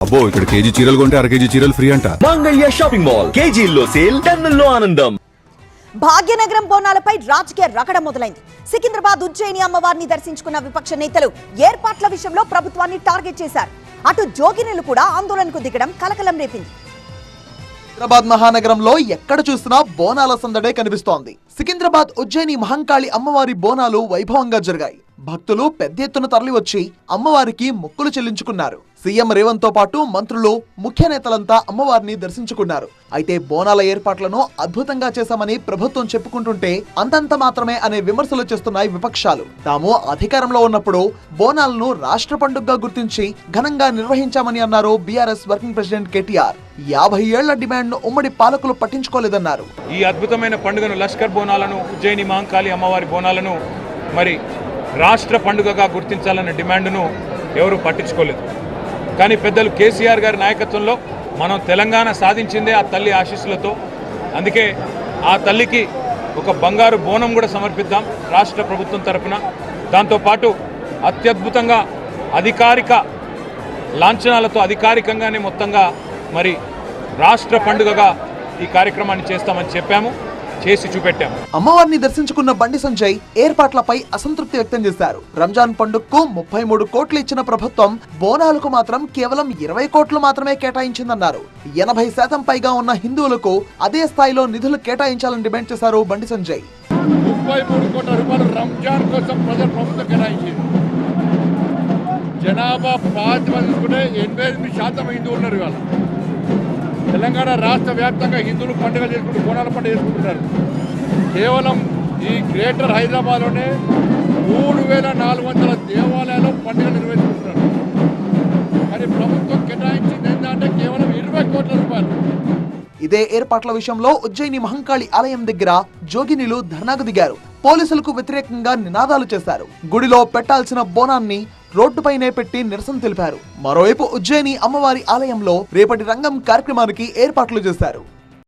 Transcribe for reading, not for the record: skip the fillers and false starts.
అబ్బో ఇక్కడ కేజీ చీరలు కొంటే అర కేజీ చీరలు ఫ్రీ అంట. మంగళ్య షాపింగ్ మాల్ కేజీల్లో సేల్, టన్నుల్లో ఆనందం. భాగ్యనగరం బోనాలపై రాజకీయ రగడ మొదలైంది. సికింద్రాబాద్ ఉజ్జయిని అమ్మవారిని దర్శించుకున్న విపక్ష నేతలు ఏర్పాట్ల విషయంలో ప్రభుత్వాన్ని టార్గెట్ చేశారు. అటు జోగినీలు కూడా ఆందోళనకు దిగడం కలకలం రేపింది. సికింద్రాబాద్ మహానగరంలో ఎక్కడ చూసినా బోనాల సందడే కనిపిస్తోంది. సికింద్రాబాద్ ఉజ్జయిని మహంకాళి అమ్మవారి బోనాలు వైభవంగా జరిగాయి. భక్తులు పెద్ద ఎత్తున తరలివచ్చి అమ్మవారికి మొక్కులు చెల్లించుకున్నారు. సీఎం రేవంత్ తో పాటు మంత్రులు, ముఖ్య నేతలంతా అమ్మవారిని దర్శించుకున్నారు. అయితే బోనాల ఏర్పాట్లను అద్భుతంగా చేశామని ప్రభుత్వం చెప్పుకుంటుంటే అంతంత మాత్రమే అనే విమర్శలు చేస్తున్నాయి విపక్షాలు. తాము అధికారంలో ఉన్నప్పుడు బోనాలను రాష్ట్ర పండుగగా గుర్తించి ఘనంగా నిర్వహించామని అన్నారు బీఆర్ఎస్ వర్కింగ్ ప్రెసిడెంట్ కేటీఆర్. 50 ఏళ్ల డిమాండ్ ను ఉమ్మడి పాలకులు పట్టించుకోలేదన్నారు. ఈ అద్భుతమైన పండుగను, లష్కర్ బోనాలను, ఉజ్జయిని మహంకాళి అమ్మవారి బోనాలను మరి రాష్ట్ర పండుగగా గుర్తించాలనే డిమాండ్ను ఎవరు పట్టించుకోలేదు. కానీ పెద్దలు కేసీఆర్ గారి నాయకత్వంలో మనం తెలంగాణ సాధించిందే ఆ తల్లి ఆశీస్సులతో. అందుకే ఆ తల్లికి ఒక బంగారు బోనం కూడా సమర్పిద్దాం రాష్ట్ర ప్రభుత్వం తరఫున. దాంతోపాటు అత్యద్భుతంగా అధికారిక లాంఛనాలతో అధికారికంగానే మొత్తంగా మరి రాష్ట్ర పండుగగా ఈ కార్యక్రమాన్ని చేస్తామని చెప్పాము, చేసి చూపెట్టాము. అమ్మవారిని దర్శించుకున్న బండి సంజయ్ ఏర్పాట్లపై అసంతృప్తి వ్యక్తం చేశారు. రంజాన్ పండుగకు 33 కోట్లు ఇచ్చిన ప్రభుత్వం బోనాలకు మాత్రం కేవలం 20 కోట్లు మాత్రమే కేటాయించిందన్నారు. 80% పైగా ఉన్న హిందువులకు అదే స్థాయిలో నిధులు కేటాయించాలని డిమాండ్ చేశారు బండి సంజయ్. 33 కోట్ల రూపాయలు రంజాన్ కోసం ప్రభుత్వం కేటాయించింది. జనాభా ప్రాతిపదికనే 88% హిందువులు ఉన్నారు. ఇవాళ తెలంగాణ రాష్ట్ర వ్యాప్తంగా హిందువులు పండుగ చేసుకుంటూ బోనాల పండుగ చేసుకుంటున్నారు. కేవలం ఈ గ్రేటర్ హైదరాబాద్లోనే 3400 దేవాలయాల్లో పండుగ నిర్వహించుకుంటున్నారు. కానీ ప్రభుత్వం కేటాయించింది ఏంటంటే కేవలం 20 కోట్ల రూపాయలు. ఇదే ఏర్పాట్ల విషయంలో ఉజ్జయిని మహంకాళి ఆలయం దగ్గర జోగినీలు ధర్నాకు దిగారు. పోలీసులకు వ్యతిరేకంగా నినాదాలు చేశారు. గుడిలో పెట్టాల్సిన బోనాన్ని రోడ్డుపైనే పెట్టి నిరసన తెలిపారు. మరోవైపు ఉజ్జయిని అమ్మవారి ఆలయంలో రేపటి రంగం కార్యక్రమానికి ఏర్పాట్లు చేశారు.